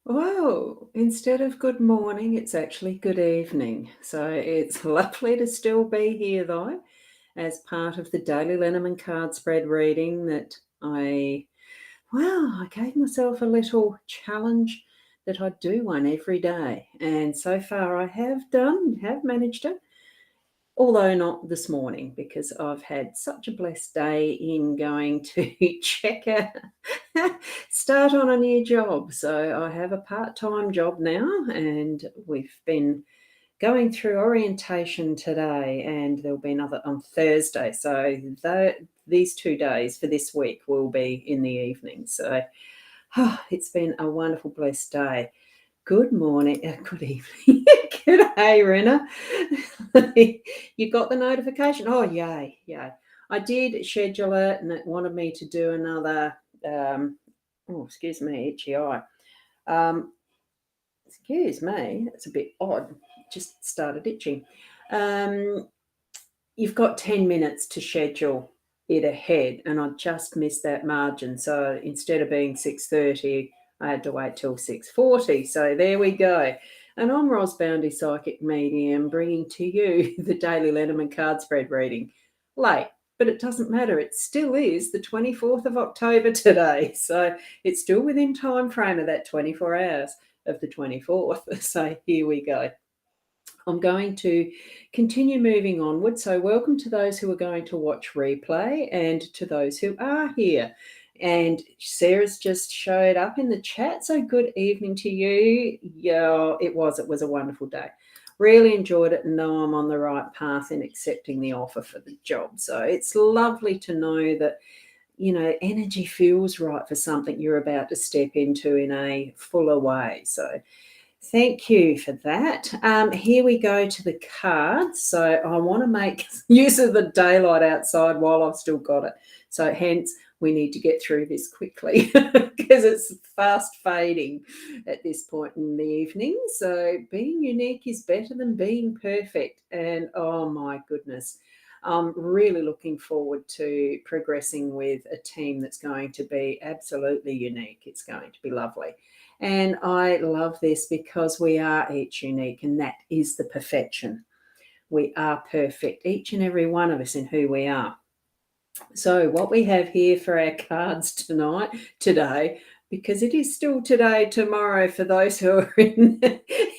Well, instead of good morning, it's actually good evening. So it's lovely to still be here, though, as part of the Daily Lenormand card spread reading that I gave myself a little challenge that I'd do one every day. And so far I have managed it. Although not this morning, because I've had such a blessed day in going to check out, start on a new job. So I have a part-time job now, and we've been going through orientation today, and there'll be another on Thursday. So these 2 days for this week will be in the evening. So it's been a wonderful, blessed day. Good morning, good evening. Good day, Rena. You got the notification? Oh, yay. I did schedule it, and it wanted me to do another, excuse me, itchy eye. Excuse me, it's a bit odd. Just started itching. You've got 10 minutes to schedule it ahead, and I just missed that margin. So instead of being 6:30, I had to wait till 6:40. So there we go. And I'm Rosboundy Psychic Medium, bringing to you the Daily Lenormand card spread reading. Late, but it doesn't matter. It still is the 24th of October today. So it's still within time frame of that 24 hours of the 24th. So here we go. I'm going to continue moving onward. So welcome to those who are going to watch replay and to those who are here. And Sarah's just showed up in the chat. So good evening to you. Yeah, it was a wonderful day. Really enjoyed it and know I'm on the right path in accepting the offer for the job. So it's lovely to know that, energy feels right for something you're about to step into in a fuller way. So thank you for that. Here we go to the cards. So I want to make use of the daylight outside while I've still got it. So hence, we need to get through this quickly because it's fast fading at this point in the evening. So being unique is better than being perfect. And oh my goodness, I'm really looking forward to progressing with a team that's going to be absolutely unique. It's going to be lovely. And I love this because we are each unique, and that is the perfection. We are perfect, each and every one of us in who we are. So what we have here for our cards today, because it is still today, tomorrow for those who are in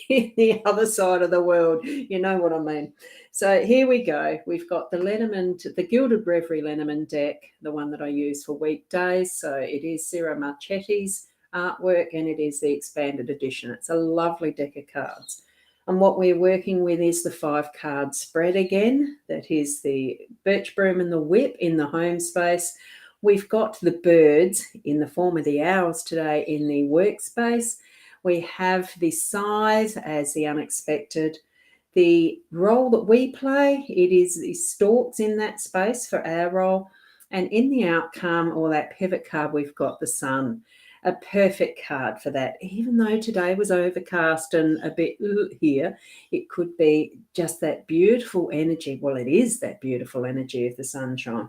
the other side of the world, you know what I mean. So here we go. We've got the Lenormand, the Gilded Reverie Lenormand deck, the one that I use for weekdays. So it is Sarah Marchetti's artwork, and it is the expanded edition. It's a lovely deck of cards. And what we're working with is the 5-card spread again. That is the birch broom and the whip in the home space. We've got the birds in the form of the owls today in the workspace. We have the scythe as the unexpected. The role that we play, it is the storks in that space for our role. And in the outcome, or that pivot card, we've got the sun. A perfect card for that. Even though today was overcast and a bit here, it could be just that beautiful energy. Well, it is that beautiful energy of the sunshine.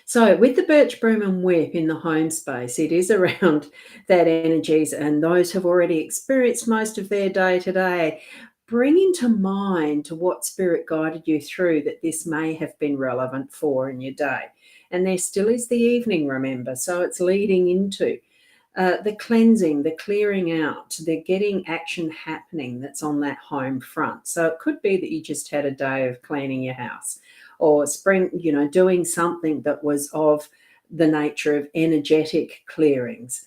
So with the birch broom and whip in the home space, it is around that energies, and those have already experienced most of their day today. Bring into mind to what spirit guided you through that this may have been relevant for in your day. And there still is the evening, remember, so it's leading into the cleansing, the clearing out, the getting action happening that's on that home front. So it could be that you just had a day of cleaning your house, or doing something that was of the nature of energetic clearings.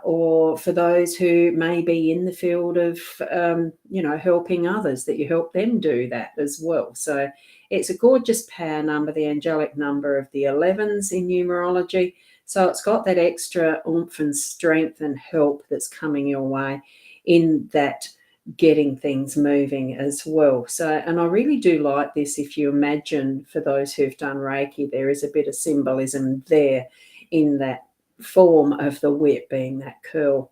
Or for those who may be in the field of, helping others, that you help them do that as well. So it's a gorgeous power number, the angelic number of the 11s in numerology. So it's got that extra oomph and strength and help that's coming your way in that getting things moving as well. So, and I really do like this. If you imagine, for those who've done Reiki, there is a bit of symbolism there in that form of the whip being that curl.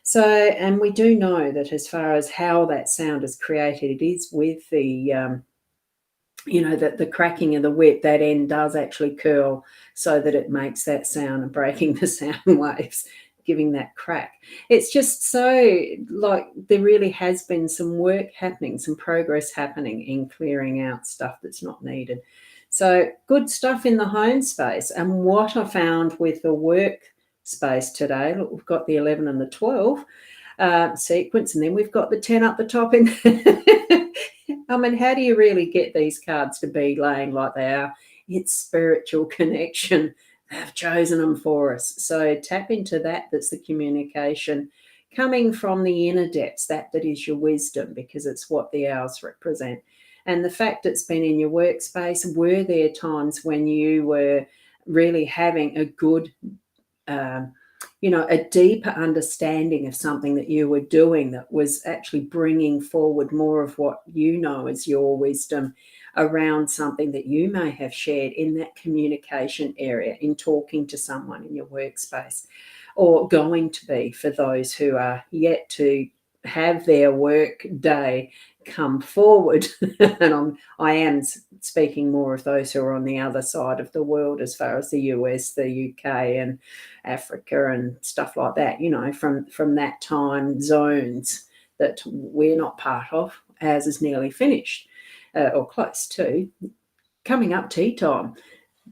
So, and we do know that as far as how that sound is created, it is with the that the cracking of the whip, that end does actually curl so that it makes that sound and breaking the sound waves. giving that crack. It's just so, like, there really has been some work happening, some progress happening in clearing out stuff that's not needed. So good stuff in the home space. And what I found with the work space today, look, we've got the 11 and the 12 sequence, and then we've got the 10 up the top. In I mean, how do you really get these cards to be laying like they are? It's spiritual connection. They've chosen them for us. So tap into that. That's the communication coming from the inner depths, that is your wisdom, because it's what the owls represent. And the fact it's been in your workspace, were there times when you were really having a good a deeper understanding of something that you were doing that was actually bringing forward more of what you know as your wisdom around something that you may have shared in that communication area, in talking to someone in your workspace, or going to be for those who are yet to have their work day come forward. And I am speaking more of those who are on the other side of the world, as far as the US, the UK and Africa and stuff like that, from that time zones that we're not part of. Ours is nearly finished, or close to. Coming up tea time.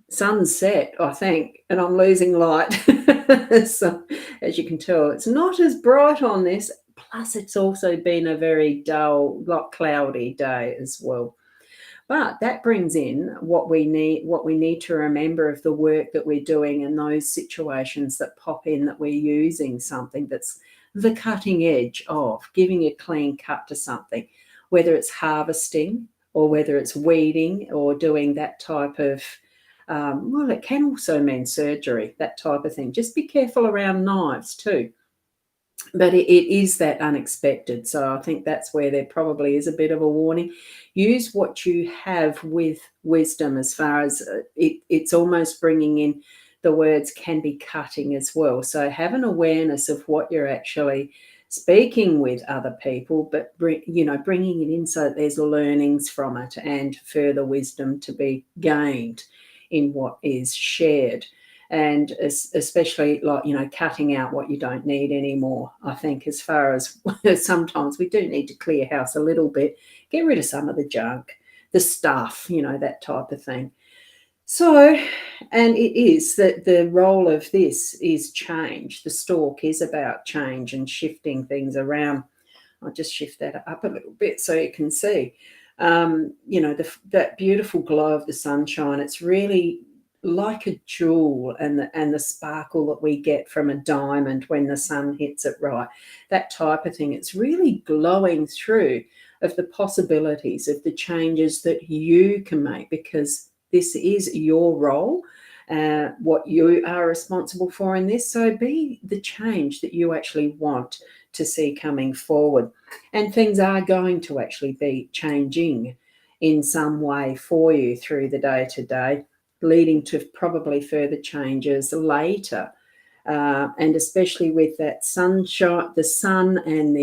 Sun's set, I think, and I'm losing light. So, as you can tell, it's not as bright on this. Plus, it's also been a very dull, cloudy day as well. But that brings in what we need to remember of the work that we're doing, and those situations that pop in that we're using something that's the cutting edge of giving a clean cut to something, whether it's harvesting or whether it's weeding or doing that type of it can also mean surgery, that type of thing. Just be careful around knives too. But it is that unexpected. So I think that's where there probably is a bit of a warning. Use what you have with wisdom, as far as it's almost bringing in the words can be cutting as well. So have an awareness of what you're actually speaking with other people, but bringing it in so that there's learnings from it and further wisdom to be gained in what is shared. And especially cutting out what you don't need anymore. I think, as far as sometimes we do need to clear house a little bit, get rid of some of the junk, the stuff, that type of thing. So, and it is that the role of this is change. The stalk is about change and shifting things around. I'll just shift that up a little bit so you can see, that beautiful glow of the sunshine. It's really like a jewel, and the sparkle that we get from a diamond when the sun hits it right, that type of thing. It's really glowing through of the possibilities of the changes that you can make, because this is your role, what you are responsible for in this. So be the change that you actually want to see coming forward. And things are going to actually be changing in some way for you through the day to day, leading to probably further changes later. And especially with that sunshine, the sun, and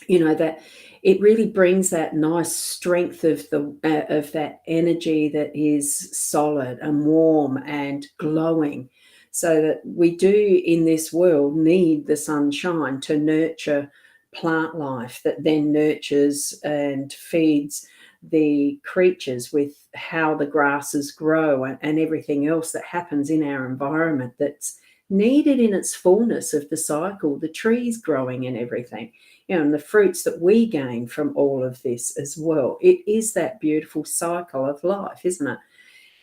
that it really brings that nice strength of that energy that is solid and warm and glowing. So that we do in this world need the sunshine to nurture plant life, that then nurtures and feeds the creatures with how the grasses grow and everything else that happens in our environment that's needed in its fullness of the cycle, the trees growing and everything, and the fruits that we gain from all of this as well. It is that beautiful cycle of life, isn't it?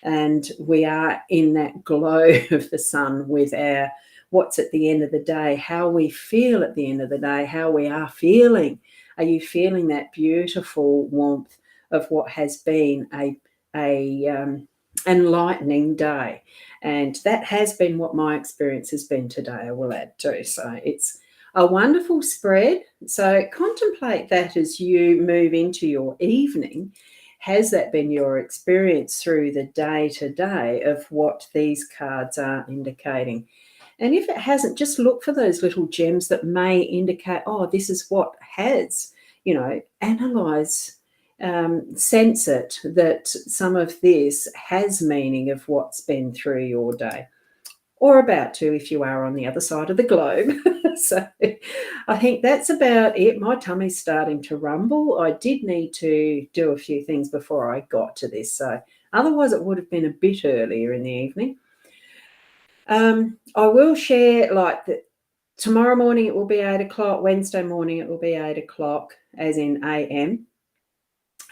And we are in that glow of the sun with our what's at the end of the day, how we feel at the end of the day, how we are feeling. Are you feeling that beautiful warmth of what has been a enlightening day? And that has been what my experience has been today, I will add too. So it's a wonderful spread. So contemplate that as you move into your evening. Has that been your experience through the day to day of what these cards are indicating? And if it hasn't, just look for those little gems that may indicate, oh, this is what has, analyze, sense it, that some of this has meaning of what's been through your day. or about to if you are on the other side of the globe. So I think that's about it. My tummy's starting to rumble. I did need to do a few things before I got to this, so otherwise it would have been a bit earlier in the evening. I will share, like, tomorrow morning it will be 8 o'clock, Wednesday morning it will be 8 o'clock, as in AM.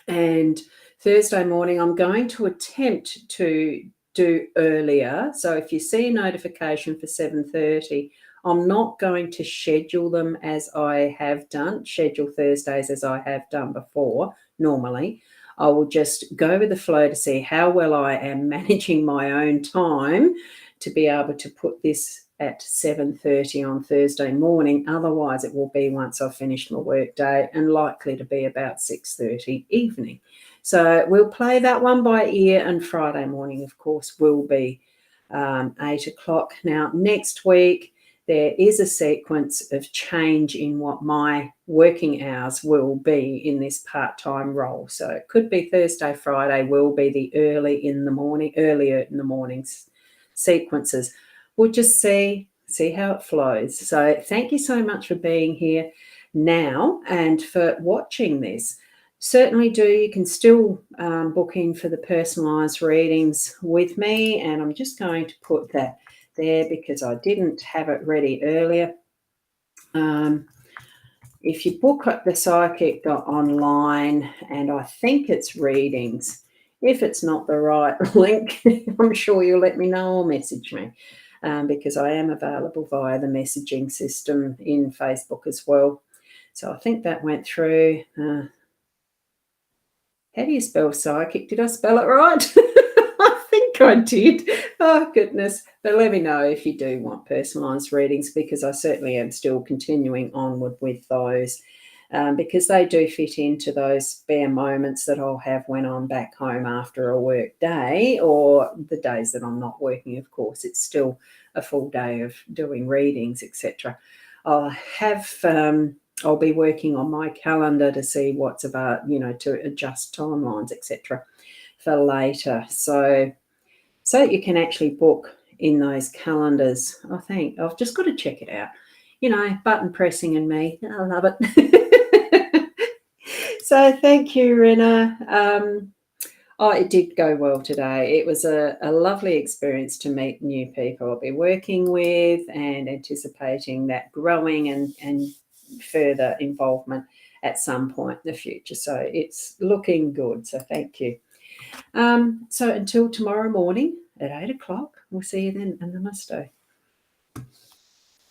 And Thursday morning I'm going to attempt to do earlier. So if you see a notification for 7:30, I'm not going to schedule them as I have done, schedule Thursdays as I have done before normally. I will just go with the flow to see how well I am managing my own time to be able to put this at 7:30 on Thursday morning. Otherwise, it will be once I've finished my work day, and likely to be about 6:30 evening. So we'll play that one by ear, and Friday morning, of course, will be 8 o'clock. Now, next week, there is a sequence of change in what my working hours will be in this part-time role. So it could be Thursday, Friday will be the earlier in the mornings sequences. We'll just see how it flows. So thank you so much for being here now and for watching this. Certainly do. You can still book in for the personalised readings with me, and I'm just going to put that there because I didn't have it ready earlier. If you book at the psychic.online, and I think it's readings, if it's not the right link, I'm sure you'll let me know or message me, because I am available via the messaging system in Facebook as well. So I think that went through. How do you spell psychic? Did I spell it right? I think I did. Oh, goodness. But let me know if you do want personalised readings, because I certainly am still continuing onward with those, because they do fit into those spare moments that I'll have when I'm back home after a work day, or the days that I'm not working, of course. It's still a full day of doing readings, etc. I'll be working on my calendar to see what's about, to adjust timelines, etc. for later. So you can actually book in those calendars. I think I've just got to check it out. Button pressing and me. I love it. So thank you, Rena. It did go well today. It was a lovely experience to meet new people I'll be working with, and anticipating that growing and further involvement at some point in the future. So it's looking good. So thank you. So until tomorrow morning at 8 o'clock, we'll see you then, and namaste.